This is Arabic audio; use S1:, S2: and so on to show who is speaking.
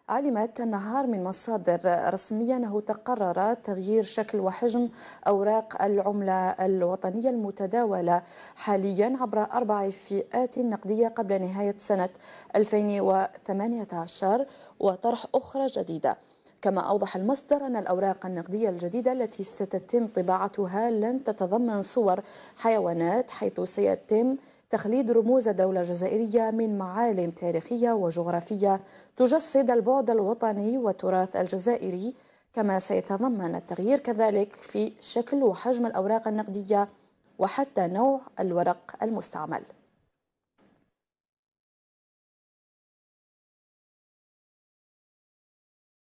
S1: علمت النهار من مصادر رسمية أنه تقرر تغيير شكل وحجم أوراق العملة الوطنية المتداولة حاليا عبر 4 فئات نقدية قبل نهاية سنة 2018 وطرح أخرى جديدة. كما أوضح المصدر أن الأوراق النقدية الجديدة التي ستتم طباعتها لن تتضمن صور حيوانات، حيث سيتم تخليد رموز الدولة الجزائرية من معالم تاريخية وجغرافية تجسد البعد الوطني والتراث الجزائري. كما سيتضمن التغيير كذلك في شكل وحجم الأوراق النقدية وحتى نوع الورق المستعمل.